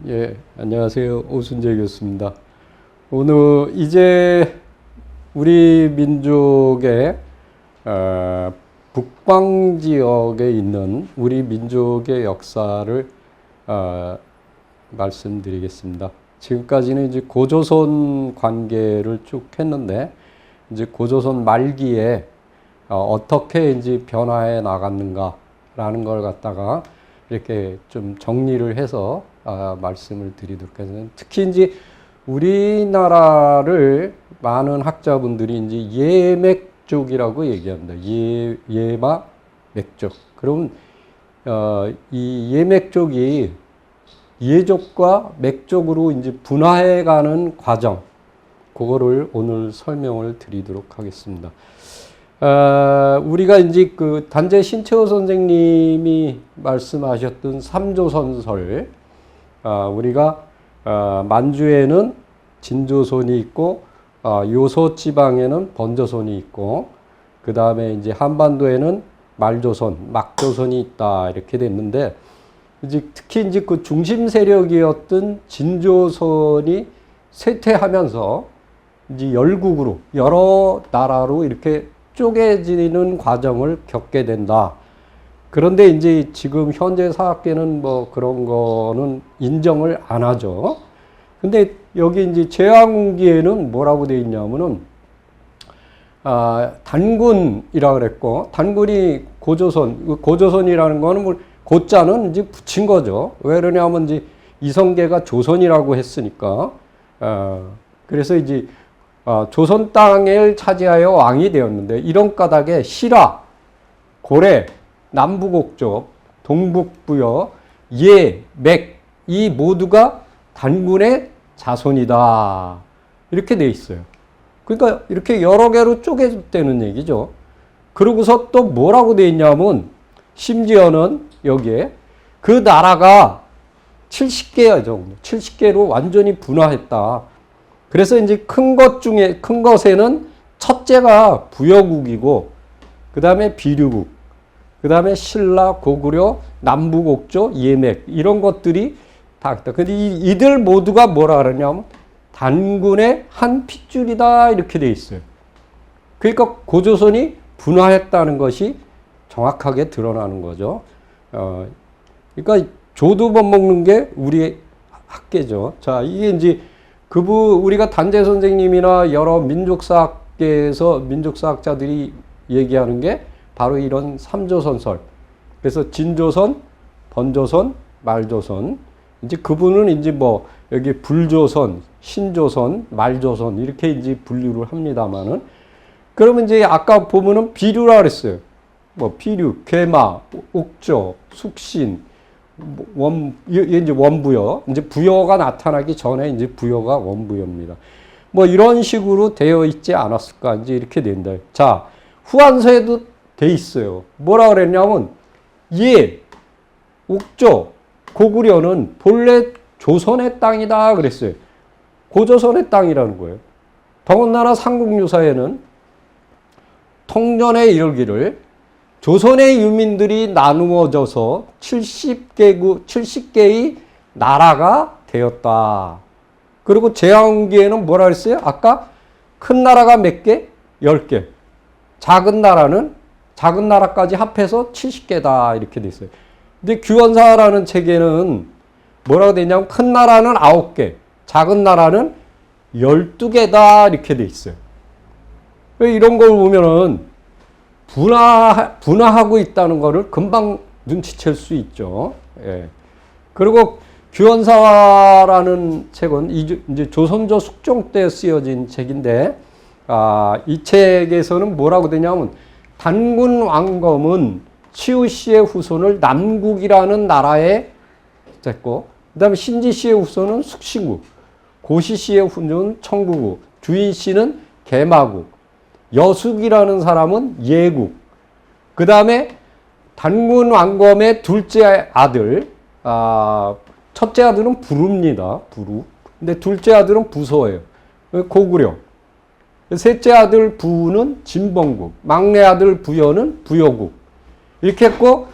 예, 안녕하세요. 오순재 교수입니다. 오늘 이제 우리 민족의 북방 지역에 있는 우리 민족의 역사를 말씀드리겠습니다. 지금까지는 이제 고조선 관계를 쭉 했는데, 이제 고조선 말기에 어떻게 이제 변화해 나갔는가라는 걸 갖다가 이렇게 좀 정리를 해서 말씀을 드리도록 하겠습니다. 특히 이제 우리나라를 많은 학자분들이 이제 예맥족이라고 얘기합니다. 예마 맥족. 그럼 이 예맥족이 예족과 맥족으로 이제 분화해가는 과정, 그거를 오늘 설명을 드리도록 하겠습니다. 우리가 이제 그 단재 신채호 선생님이 말씀하셨던 삼조선설, 우리가 만주에는 진조선이 있고, 요소 지방에는 번조선이 있고, 그 다음에 이제 한반도에는 말조선, 막조선이 있다, 이렇게 됐는데, 이제 특히 이제 그 중심 세력이었던 진조선이 쇠퇴하면서 이제 열국으로, 여러 나라로 이렇게 쪼개지는 과정을 겪게 된다. 그런데 이제 지금 현재 사학계는 뭐 그런 거는 인정을 안 하죠. 근데 여기 이제 제왕기에는 뭐라고 되어 있냐면은, 단군이라고 그랬고, 단군이 고조선이라는 거는 뭐 고자는 이제 붙인 거죠. 왜 그러냐면 이제 이성계가 조선이라고 했으니까, 그래서 이제 조선 땅을 차지하여 왕이 되었는데, 이런 까닭에 신라, 고래, 남부곡족, 동북부여, 예, 맥, 이 모두가 단군의 자손이다. 이렇게 돼 있어요. 그러니까 이렇게 여러 개로 쪼개졌다는 얘기죠. 그러고서 또 뭐라고 돼 있냐면, 심지어는 여기에 그 나라가 70개야 정도, 70개로 완전히 분화했다. 그래서 이제 큰 것에는 첫째가 부여국이고, 그 다음에 비류국, 그 다음에 신라, 고구려, 남부곡조, 예맥, 이런 것들이 다 있다. 근데 이들 모두가 뭐라 그러냐면 단군의 한 핏줄이다, 이렇게 돼 있어요. 그러니까 고조선이 분화했다는 것이 정확하게 드러나는 거죠. 그러니까 조도 못 먹는 게 우리의 학계죠. 자, 이게 이제 우리가 단재 선생님이나 여러 민족사학계에서 민족사학자들이 얘기하는 게 바로 이런 삼조선설. 그래서 진조선, 번조선, 말조선. 이제 그분은 이제 뭐 여기 불조선, 신조선, 말조선 이렇게 이제 분류를 합니다만은, 그러면 이제 아까 보면은 비류라 그랬어요. 뭐 비류, 괴마, 옥조, 숙신, 이제 원부여. 이제 부여가 나타나기 전에 이제 부여가 원부여입니다. 뭐 이런 식으로 되어 있지 않았을까, 이제 이렇게 된다. 자, 후한서에도 돼 있어요. 뭐라 그랬냐면, 예, 옥조, 고구려는 본래 조선의 땅이다 그랬어요. 고조선의 땅이라는 거예요. 더군다나 삼국유사에는 통전에 이르기를 조선의 유민들이 나누어져서 70개의 나라가 되었다. 그리고 제왕기에는 뭐라 그랬어요? 아까 큰 나라가 몇 개? 10개. 작은 나라까지 합해서 70개다. 이렇게 돼 있어요. 근데 규원사라는 책에는 뭐라고 되냐면 큰 나라는 9개, 작은 나라는 12개다. 이렇게 돼 있어요. 이런 걸 보면은 분화하고 있다는 거를 금방 눈치챌 수 있죠. 예. 그리고 규원사라는 책은 이제 조선조 숙종 때 쓰여진 책인데, 이 책에서는 뭐라고 되냐면 단군 왕검은 치우 씨의 후손을 남국이라는 나라에 됐고, 그 다음에 신지 씨의 후손은 숙신국, 고시 씨의 후손은 청구국, 주인 씨는 개마국, 여숙이라는 사람은 예국, 그 다음에 단군 왕검의 둘째 아들, 첫째 아들은 부루입니다. 부루. 근데 둘째 아들은 부서예요. 고구려. 셋째 아들 부는 진봉국, 막내 아들 부여는 부여국. 이렇게 했고,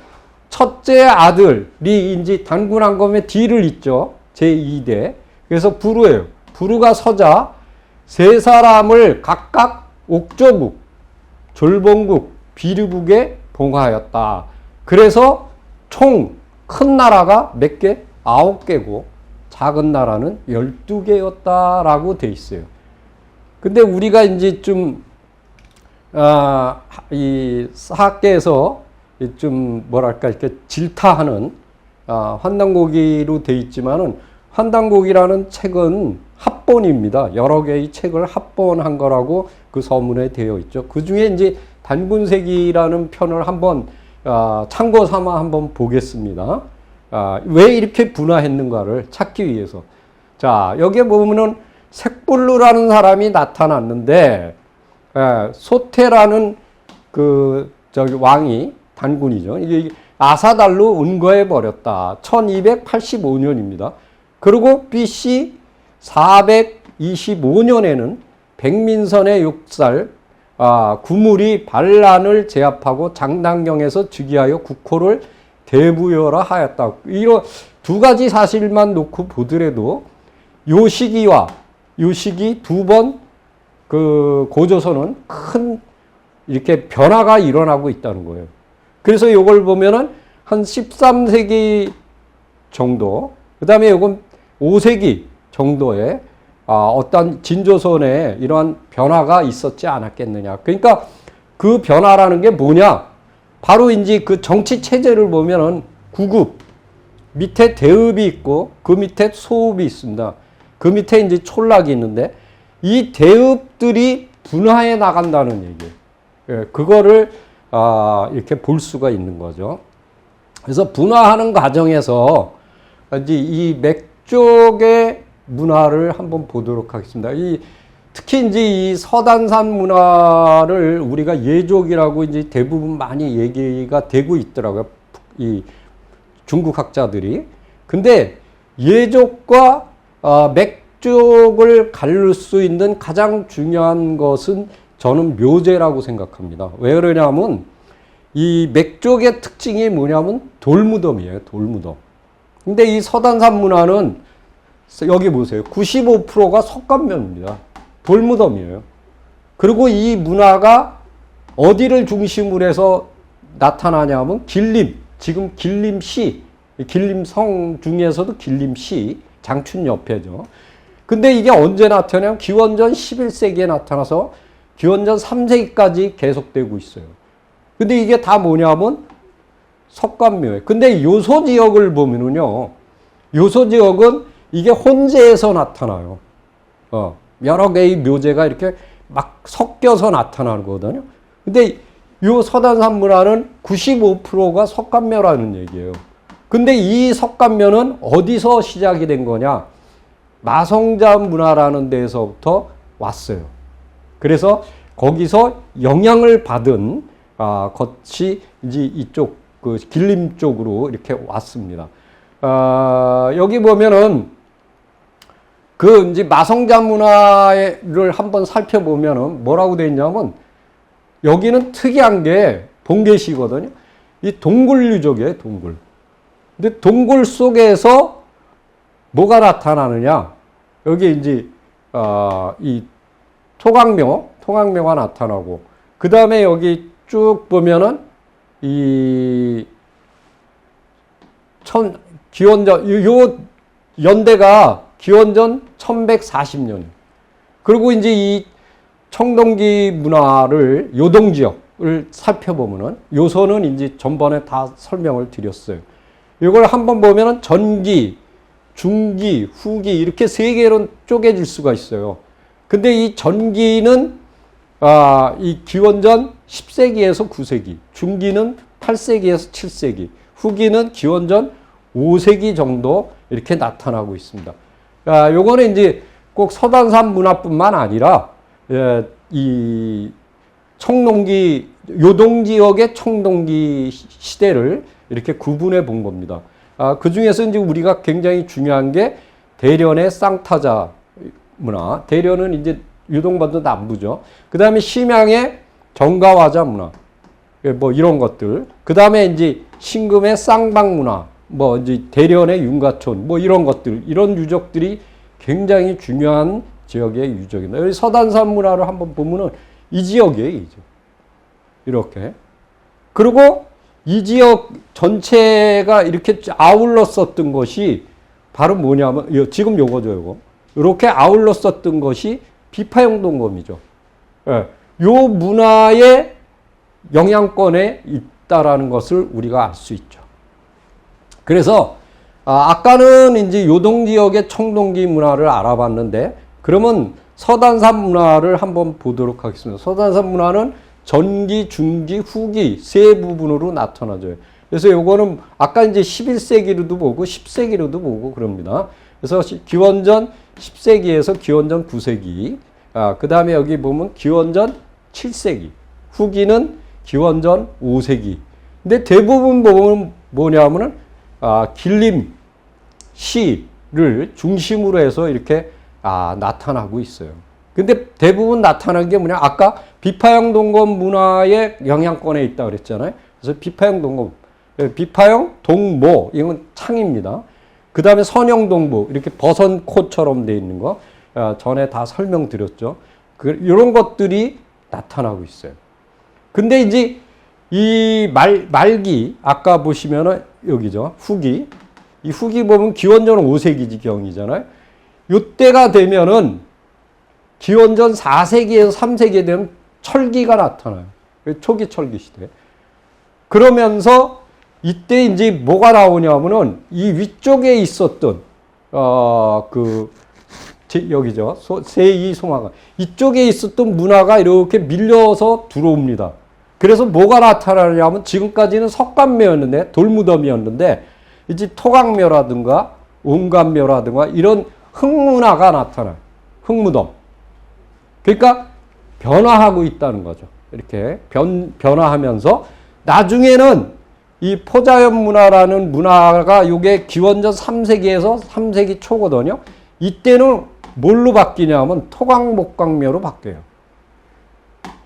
첫째 아들이 이제 단군왕검의 뒤를 잇죠. 제2대. 그래서 부루예요. 부루가 서자 세 사람을 각각 옥저국, 졸봉국, 비류국에 봉하였다. 그래서 총 큰 나라가 몇 개? 9개고 작은 나라는 12개였다라고 돼 있어요. 근데 우리가 이제 좀 이 사학계에서 좀 뭐랄까 이렇게 질타하는 환단고기로 돼 있지만은 환단고기라는 책은 합본입니다. 여러 개의 책을 합본한 거라고 그 서문에 되어 있죠. 그 중에 이제 단군세기라는 편을 한번 참고 삼아 한번 보겠습니다. 왜 이렇게 분화했는가를 찾기 위해서. 자, 여기에 보면은 색불루라는 사람이 나타났는데, 소태라는 그 저기 왕이 단군이죠. 이게 아사달로 은거해 버렸다. 1285년입니다. 그리고 BC 425년에는 백민선의 6살 구물이 반란을 제압하고 장당경에서 즉위하여 국호를 대부여라 하였다. 이런 두 가지 사실만 놓고 보더라도 요 시기 두 번 그 고조선은 큰 이렇게 변화가 일어나고 있다는 거예요. 그래서 요걸 보면은 한 13세기 정도, 그 다음에 요건 5세기 정도의 어떤 진조선에 이러한 변화가 있었지 않았겠느냐. 그러니까 그 변화라는 게 뭐냐? 바로 이제 그 정치 체제를 보면은 구급, 밑에 대읍이 있고 그 밑에 소읍이 있습니다. 그 밑에 이제 촌락이 있는데 이 대읍들이 분화해 나간다는 얘기예요. 예, 그거를 이렇게 볼 수가 있는 거죠. 그래서 분화하는 과정에서 이제 이 맥족의 문화를 한번 보도록 하겠습니다. 특히 이제 이 서단산 문화를 우리가 예족이라고 이제 대부분 많이 얘기가 되고 있더라고요. 이 중국 학자들이. 근데 예족과 맥족을 가를 수 있는 가장 중요한 것은 저는 묘제라고 생각합니다. 왜 그러냐면 이 맥족의 특징이 뭐냐면 돌무덤이에요. 돌무덤. 근데 이 서단산 문화는 여기 보세요. 95%가 석관면입니다. 돌무덤이에요. 그리고 이 문화가 어디를 중심으로 해서 나타나냐면 길림, 지금 길림시, 길림성 중에서도 길림시, 장춘 옆에죠. 근데 이게 언제 나타나냐면 기원전 11세기에 나타나서 기원전 3세기까지 계속되고 있어요. 근데 이게 다 뭐냐면 석관묘예요. 근데 요소 지역을 보면은요, 요소 지역은 이게 혼재해서 나타나요. 여러 개의 묘제가 이렇게 막 섞여서 나타나는 거거든요. 근데 요 서단산 문화는 95%가 석관묘라는 얘기예요. 근데 이 석관묘는 어디서 시작이 된 거냐? 마성자 문화라는 데서부터 왔어요. 그래서 거기서 영향을 받은 것이 이제 이쪽 그 길림 쪽으로 이렇게 왔습니다. 여기 보면은 그 이제 마성자 문화를 한번 살펴보면은 뭐라고 되어 있냐면 여기는 특이한 게 봉계시거든요. 이 동굴 유적이에요, 동굴. 근데 동굴 속에서 뭐가 나타나느냐? 여기 이제 이 토강묘가 나타나고 그 다음에 여기 쭉 보면은 이 기원전 요 연대가 기원전 1140년. 그리고 이제 이 청동기 문화를 요동 지역을 살펴보면은 요소는 이제 전번에 다 설명을 드렸어요. 이걸 한번 보면은 전기, 중기, 후기 이렇게 세 개로 쪼개질 수가 있어요. 근데 이 전기는 이 기원전 10세기에서 9세기, 중기는 8세기에서 7세기, 후기는 기원전 5세기 정도 이렇게 나타나고 있습니다. 요거는 이제 꼭 서단산 문화뿐만 아니라 이 청동기 요동 지역의 청동기 시대를 이렇게 구분해 본 겁니다. 그 중에서 이제 우리가 굉장히 중요한 게 대련의 쌍타자 문화. 대련은 이제 유동반도 남부죠. 그 다음에 심양의 정가화자 문화. 뭐 이런 것들. 그 다음에 이제 신금의 쌍방 문화, 뭐 이제 대련의 윤가촌, 뭐 이런 것들, 이런 유적들이 굉장히 중요한 지역의 유적입니다. 여기 서단산 문화를 한번 보면은 이 지역이에요, 이 지역. 이렇게. 그리고 이 지역 전체가 이렇게 아울러 썼던 것이 바로 뭐냐면, 지금 요거죠, 요거. 이렇게 아울러 썼던 것이 비파형 동검이죠. 예. 요 문화의 영향권에 있다라는 것을 우리가 알 수 있죠. 그래서, 아까는 이제 요동 지역의 청동기 문화를 알아봤는데, 그러면 서단산 문화를 한번 보도록 하겠습니다. 서단산 문화는 전기, 중기, 후기 세 부분으로 나타나죠. 그래서 요거는 아까 이제 11세기로도 보고 10세기로도 보고 그럽니다. 그래서 기원전 10세기에서 기원전 9세기, 그 다음에 여기 보면 기원전 7세기, 후기는 기원전 5세기. 근데 대부분 보면 뭐냐면은, 길림, 시를 중심으로 해서 이렇게, 나타나고 있어요. 근데 대부분 나타난 게 뭐냐? 아까 비파형 동검 문화의 영향권에 있다 그랬잖아요. 그래서 비파형 동검, 비파형 동모, 이건 창입니다. 그 다음에 선형 동부, 이렇게 버선코처럼 되어 있는 거, 전에 다 설명드렸죠. 이런 것들이 나타나고 있어요. 근데 이제 이 말기, 아까 보시면은 여기죠. 후기. 이 후기 보면 기원전 5세기 경이잖아요. 이때가 되면은 기원전 4세기에서 3세기에 되면 철기가 나타나요. 초기 철기 시대. 그러면서 이때 이제 뭐가 나오냐면은 이 위쪽에 있었던, 여기죠. 제2송화가. 이쪽에 있었던 문화가 이렇게 밀려서 들어옵니다. 그래서 뭐가 나타나냐면 지금까지는 석관묘였는데, 돌무덤이었는데, 이제 토각묘라든가, 온감묘라든가 이런 흙문화가 나타나요. 흙무덤. 그러니까 변화하고 있다는 거죠. 이렇게 변화하면서 나중에는 이 포자연 문화라는 문화가 이게 기원전 3세기에서 3세기 초거든요. 이때는 뭘로 바뀌냐면 토각목각묘로 바뀌어요.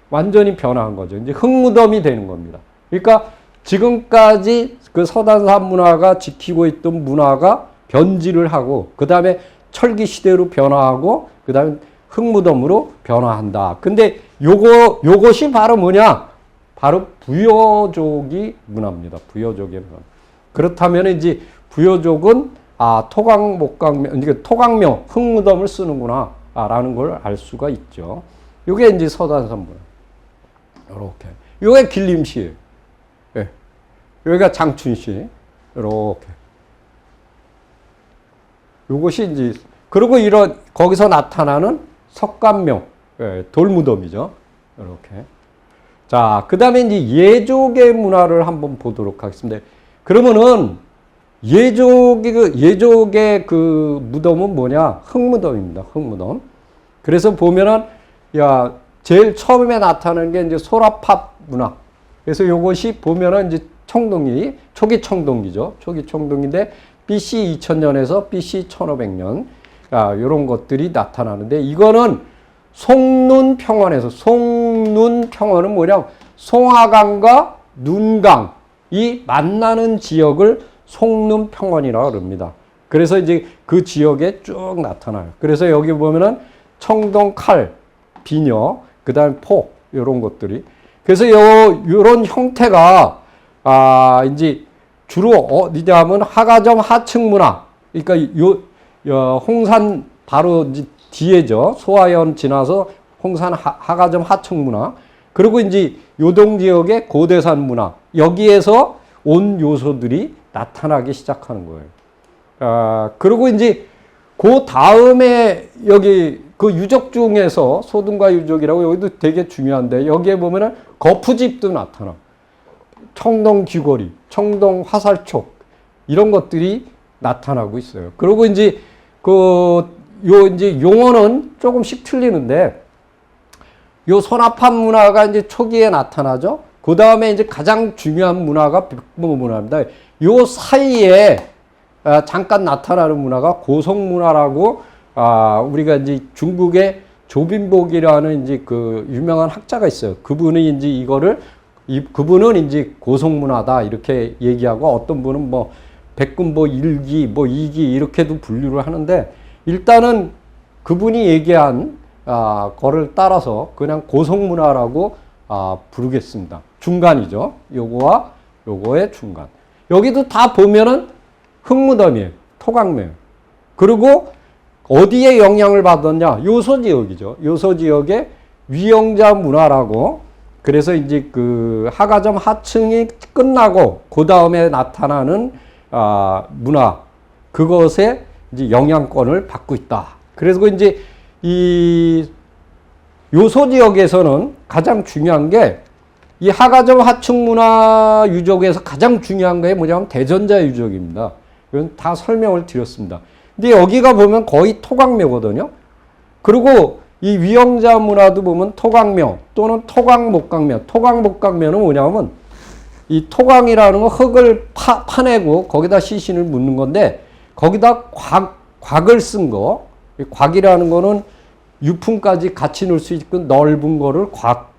완전히 변화한 거죠. 이제 흙무덤이 되는 겁니다. 그러니까 지금까지 그 서단산 문화가 지키고 있던 문화가 변질을 하고, 그 다음에 철기 시대로 변화하고, 그 다음에 흙무덤으로 변화한다. 근데 요것이 바로 뭐냐? 바로 부여족이 문화입니다. 부여족의 문화. 그렇다면 이제 부여족은 토각목각묘, 그러니까 토각묘, 흙무덤을 쓰는구나 라는 걸 알 수가 있죠. 요게 이제 서단산 문화. 요렇게. 요게 길림시예요. 예. 여기가 장춘시. 요렇게. 요것이 이제, 그리고 거기서 나타나는 석관묘, 예, 돌무덤이죠. 이렇게. 자, 그 다음에 이제 예족의 문화를 한번 보도록 하겠습니다. 그러면은, 예족의 그 무덤은 뭐냐? 흙무덤입니다. 흙무덤. 그래서 보면은, 제일 처음에 나타나는 게 이제 소라팝 문화. 그래서 요것이 보면은 이제 청동기, 초기 청동기죠. 초기 청동기인데, BC 2000년에서 BC 1500년. 요런 것들이 나타나는데, 이거는 송눈 평원에서, 송눈 평원은 뭐냐? 송하강과 눈강이 만나는 지역을 송눈 평원이라고 그럽니다. 그래서 이제 그 지역에 쭉 나타나요. 그래서 여기 보면은 청동 칼, 비녀, 그 다음에 포, 요런 것들이. 그래서 요런 형태가, 이제 주로 어디냐면 하가점 하층 문화. 그러니까 홍산 바로 이제 뒤에죠. 소화연 지나서 홍산 하가점 하층 문화. 그리고 이제 요동 지역의 고대산 문화. 여기에서 온 요소들이 나타나기 시작하는 거예요. 그리고 이제 그 다음에 여기 그 유적 중에서 소등가 유적이라고 여기도 되게 중요한데, 여기에 보면은 거푸집도 나타나. 청동 귀걸이, 청동 화살촉, 이런 것들이 나타나고 있어요. 그리고 이제 이제 용어는 조금씩 틀리는데, 요 소나팝 문화가 이제 초기에 나타나죠. 그 다음에 이제 가장 중요한 문화가 백모 문화입니다. 요 사이에 잠깐 나타나는 문화가 고성 문화라고, 우리가 이제 중국의 조빈복이라는 이제 그 유명한 학자가 있어요. 그분이 이제 이거를 그분은 이제 고속문화다 이렇게 얘기하고 어떤 분은 뭐 백군보 1기 뭐 2기 이렇게도 분류를 하는데 일단은 그분이 얘기한 거를 따라서 그냥 고속문화라고 부르겠습니다. 중간이죠. 요거와 요거의 중간. 여기도 다 보면은 흙무덤이에요. 토강묘예요. 그리고 어디에 영향을 받았냐? 요소 지역이죠. 요소 지역의 위영자 문화라고. 그래서 이제 그 하가점 하층이 끝나고 그 다음에 나타나는 문화 그것에 이제 영향권을 받고 있다. 그래서 이제 이 요소 지역에서는 가장 중요한 게 이 하가점 하층 문화 유적에서 가장 중요한 게 뭐냐면 대전자 유적입니다. 이건 다 설명을 드렸습니다. 근데 여기가 보면 거의 토강묘거든요. 그리고 이 위영자 문화도 보면 토강묘 또는 토강목강묘. 토강목강묘는 뭐냐면 이 토강이라는 건 흙을 파내고 거기다 시신을 묻는 건데 거기다 곽을 쓴 거. 곽이라는 거는 유품까지 같이 넣을 수 있고 넓은 거를 곽.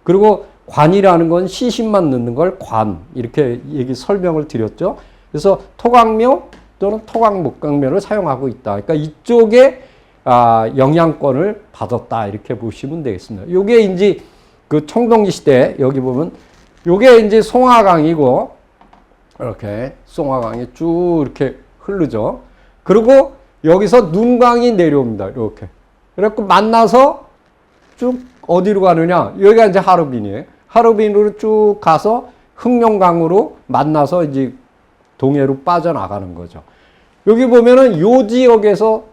그리고 관이라는 건 시신만 넣는 걸 관. 이렇게 설명을 드렸죠. 그래서 토강묘 또는 토강목강묘를 사용하고 있다. 그러니까 이쪽에 영향권을 받았다. 이렇게 보시면 되겠습니다. 요게 이제 그 청동기 시대 여기 보면 요게 이제 송화강이고 이렇게 송화강이 쭉 이렇게 흐르죠. 그리고 여기서 눈강이 내려옵니다. 이렇게. 그래갖고 만나서 쭉 어디로 가느냐? 여기가 이제 하루빈이에요. 하루빈으로 쭉 가서 흑룡강으로 만나서 이제 동해로 빠져나가는 거죠. 여기 보면은 요 지역에서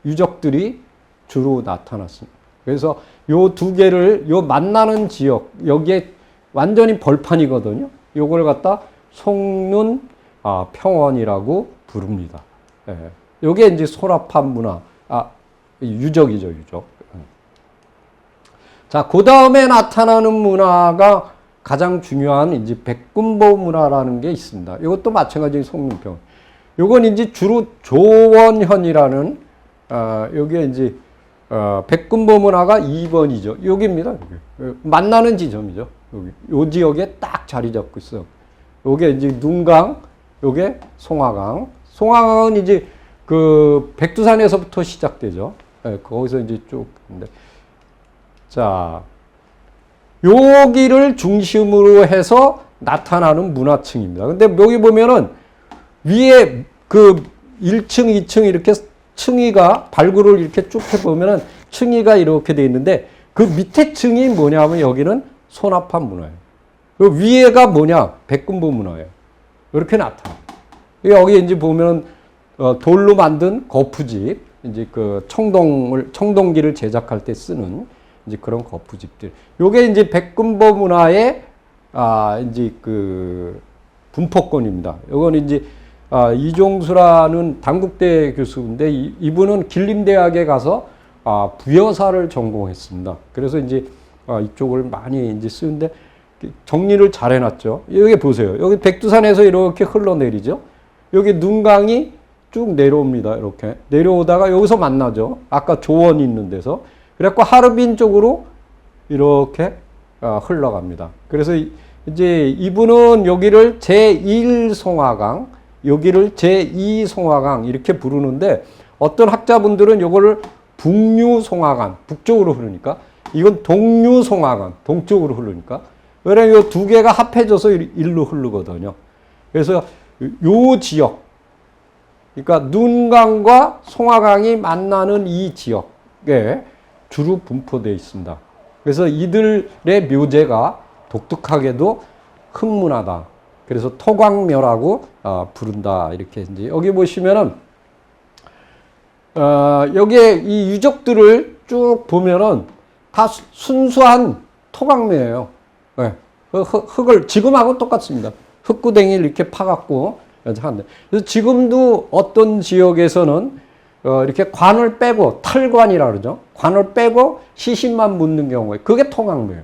유적들이 주로 나타났습니다. 그래서 요 두 개를 요 만나는 지역 여기에 완전히 벌판이거든요. 요걸 갖다 송눈 평원이라고 부릅니다. 예. 요게 이제 소라판 문화 유적이죠, 유적. 자, 그 다음에 나타나는 문화가 가장 중요한 이제 백군보 문화라는 게 있습니다. 이것도 마찬가지로 송눈평. 요건 이제 주로 조원현이라는 여기에 이제 백군보 문화가 2번이죠. 여기입니다. 여기. 만나는 지점이죠. 여기. 요 지역에 딱 자리 잡고 있어요. 요게 이제 눈강, 요게 송화강. 송화강은 이제 그 백두산에서부터 시작되죠. 네, 거기서 이제 쭉. 자, 여기를 중심으로 해서 나타나는 문화층입니다. 근데 여기 보면은 위에 그 1층, 2층 이렇게 층위가 발굴을 이렇게 쭉 해보면은 층위가 이렇게 돼 있는데 그 밑에 층이 뭐냐면 여기는 소나판 문화예요. 그 위에가 뭐냐? 백군보 문화예요. 이렇게 나타나. 여기 이제 보면은 돌로 만든 거푸집, 이제 그 청동기를 제작할 때 쓰는 이제 그런 거푸집들. 요게 이제 백군보 문화의 이제 그 분포권입니다. 요건 이제 이종수라는 단국대 교수인데 이분은 길림대학에 가서 부여사를 전공했습니다. 그래서 이제 이쪽을 많이 이제 쓰는데 정리를 잘 해놨죠. 여기 보세요. 여기 백두산에서 이렇게 흘러내리죠. 여기 눈강이 쭉 내려옵니다. 이렇게 내려오다가 여기서 만나죠. 아까 조원 있는 데서. 그래갖고 하르빈 쪽으로 이렇게 흘러갑니다. 그래서 이제 이분은 여기를 제1송화강, 여기를 제2송화강 이렇게 부르는데 어떤 학자분들은 이거를 북류송화강, 북쪽으로 흐르니까 이건 동류송화강, 동쪽으로 흐르니까 왜냐면 이 두 개가 합해져서 일로 흐르거든요. 그래서 요 지역, 그러니까 눈강과 송화강이 만나는 이 지역에 주로 분포되어 있습니다. 그래서 이들의 묘제가 독특하게도 흙문화다. 그래서 토광묘라고 부른다. 이렇게 이제 여기 보시면은 여기에 이 유적들을 쭉 보면은 다 순수한 토광묘예요. 네. 흙을 지금하고 똑같습니다. 흙구덩이 이렇게 파갖고 하는데 그래서 지금도 어떤 지역에서는 이렇게 관을 빼고 탈관이라 그러죠. 관을 빼고 시신만 묻는 경우에 그게 토광묘예요.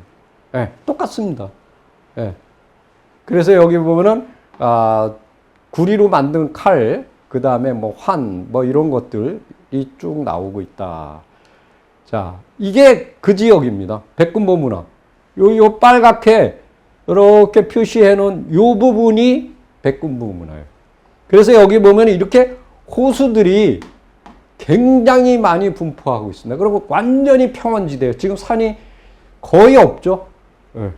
네, 똑같습니다. 네. 그래서 여기 보면은 구리로 만든 칼, 그 다음에 뭐 환, 뭐 이런 것들이 쭉 나오고 있다. 자, 이게 그 지역입니다. 백군보 문화. 요 빨갛게 이렇게 표시해 놓은 요 부분이 백군부 문화예요. 그래서 여기 보면 이렇게 호수들이 굉장히 많이 분포하고 있습니다. 그리고 완전히 평원지대예요. 지금 산이 거의 없죠. 네.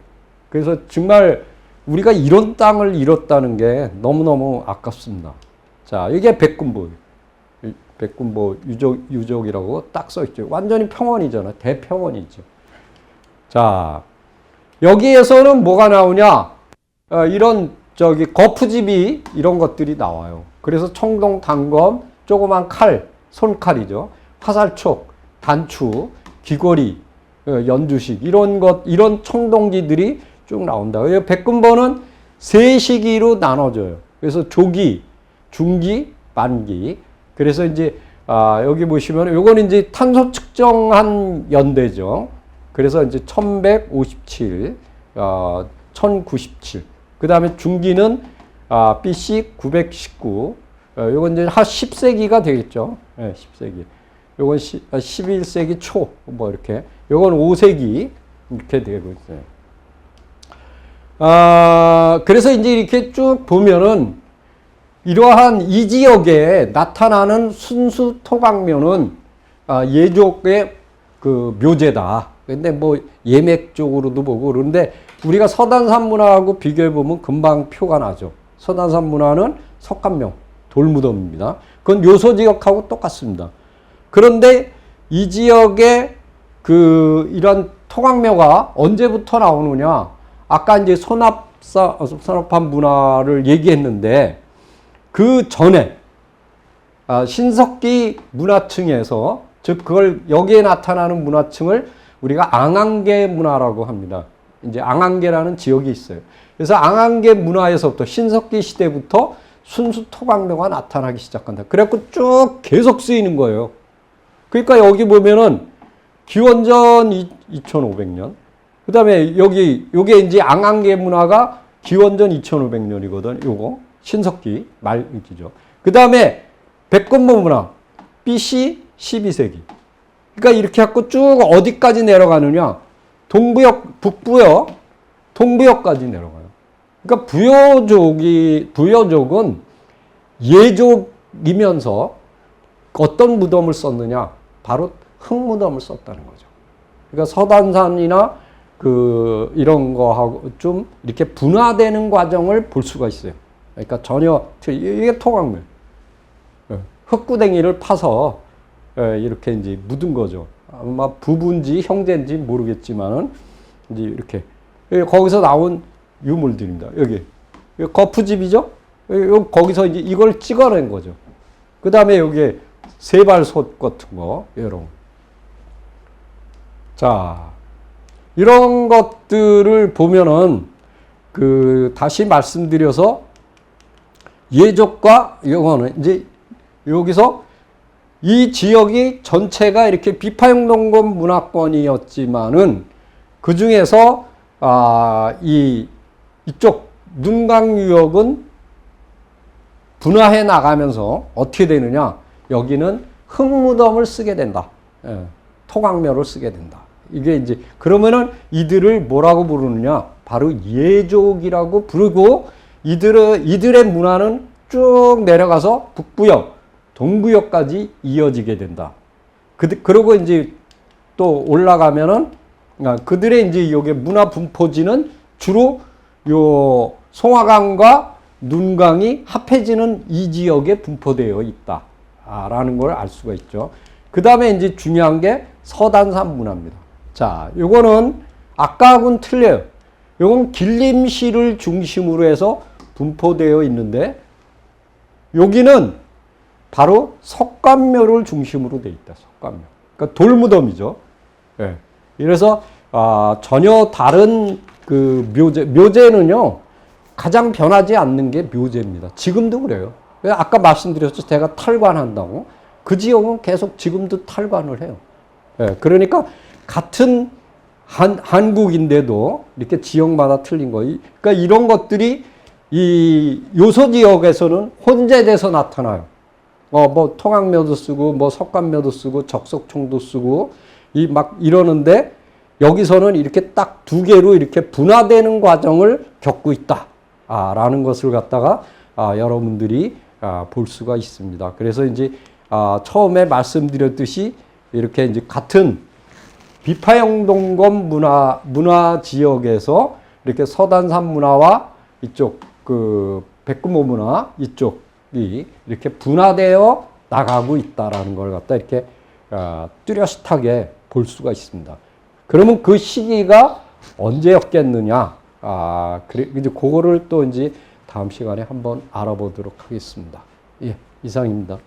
그래서 정말 우리가 이런 땅을 잃었다는 게 너무너무 아깝습니다. 자, 이게 백군부. 백군부 유적이라고 딱 써있죠. 완전히 평원이잖아요. 대평원이죠. 자, 여기에서는 뭐가 나오냐? 이런 거푸집이 이런 것들이 나와요. 그래서 청동, 단검, 조그만 칼, 손칼이죠. 화살촉, 단추, 귀걸이, 연주식 이런 청동기들이 쭉 나온다. 백군보는 세 시기로 나눠져요. 그래서 조기, 중기, 만기. 그래서 이제 여기 보시면 요건 이제 탄소 측정한 연대죠. 그래서 이제 1157, 1097. 그 다음에 중기는 BC 919. 요건 이제 한 10세기가 되겠죠. 네, 10세기. 요건 11세기 초, 뭐 이렇게. 요건 5세기 이렇게 되고 있어요. 그래서 이제 이렇게 쭉 보면은 이러한 이 지역에 나타나는 순수 토강묘는 예족의 그 묘제다. 근데 뭐 예맥 쪽으로도 보고 그런데 우리가 서단산 문화하고 비교해 보면 금방 표가 나죠. 서단산 문화는 석간명, 돌무덤입니다. 그건 요소 지역하고 똑같습니다. 그런데 이 지역에 이런 토강묘가 언제부터 나오느냐? 아까 이제 선압한 문화를 얘기했는데 그 전에 신석기 문화층에서 즉 그걸 여기에 나타나는 문화층을 우리가 앙안개 문화라고 합니다. 이제 앙안개라는 지역이 있어요. 그래서 앙안개 문화에서부터 신석기 시대부터 순수 토강묘가 나타나기 시작한다. 그래갖고 쭉 계속 쓰이는 거예요. 그러니까 여기 보면은 기원전 2500년. 그 다음에 요게 이제 앙안개 문화가 기원전 2500년이거든. 요거. 신석기 말기죠. 그 다음에 백군보 문화. BC 12세기. 그러니까 이렇게 갖고 쭉 어디까지 내려가느냐. 북부역, 동부역까지 내려가요. 그러니까 부여족은 예족이면서 어떤 무덤을 썼느냐. 바로 흙무덤을 썼다는 거죠. 그러니까 서단산이나 이런 거하고 좀 이렇게 분화되는 과정을 볼 수가 있어요. 그러니까 전혀, 이게 토강묘. 흙구덩이를 파서 이렇게 이제 묻은 거죠. 아마 부부인지 형제인지 모르겠지만은 이제 이렇게 거기서 나온 유물들입니다. 여기 거푸집이죠. 거기서 이제 이걸 찍어낸 거죠. 그 다음에 여기 세발솥 같은 거 이런. 자, 이런 것들을 보면은 다시 말씀드려서 예족과 이거는 이제 여기서 이 지역이 전체가 이렇게 비파용동건 문화권이었지만은 그 중에서 이쪽 눈강유역은 분화해 나가면서 어떻게 되느냐? 여기는 흙무덤을 쓰게 된다. 예, 토강묘를 쓰게 된다. 이게 이제 그러면은 이들을 뭐라고 부르느냐? 바로 예족이라고 부르고 이들의 문화는 쭉 내려가서 북부역, 동부역까지 이어지게 된다. 그러고 이제 또 올라가면은 그들의 이제 여기 문화 분포지는 주로 요 송화강과 눈강이 합해지는 이 지역에 분포되어 있다라는 걸 알 수가 있죠. 그 다음에 이제 중요한 게 서단산 문화입니다. 자, 요거는 아까하고는 틀려요. 요건 길림시를 중심으로 해서 분포되어 있는데 여기는 바로 석간묘를 중심으로 되어 있다. 석간묘. 그러니까 돌무덤이죠. 예. 그래서 전혀 다른 묘제는요. 가장 변하지 않는 게 묘제입니다. 지금도 그래요. 아까 말씀드렸죠. 제가 탈관한다고. 그 지역은 계속 지금도 탈관을 해요. 예. 그러니까 같은 한국인데도 이렇게 지역마다 틀린 거. 그러니까 이런 것들이 이 요소 지역에서는 혼재돼서 나타나요. 뭐 토강묘도 쓰고 뭐 석간묘도 쓰고 적석총도 쓰고 막 이러는데 여기서는 이렇게 딱 두 개로 이렇게 분화되는 과정을 겪고 있다. 라는 것을 갖다가 여러분들이 볼 수가 있습니다. 그래서 이제 처음에 말씀드렸듯이 이렇게 이제 같은 비파영동검 문화 지역에서 이렇게 서단산 문화와 이쪽 그 백금호 문화 이쪽이 이렇게 분화되어 나가고 있다라는 걸 갖다 이렇게 뚜렷하게 볼 수가 있습니다. 그러면 그 시기가 언제였겠느냐? 그래 이제 그거를 또 이제 다음 시간에 한번 알아보도록 하겠습니다. 예, 이상입니다.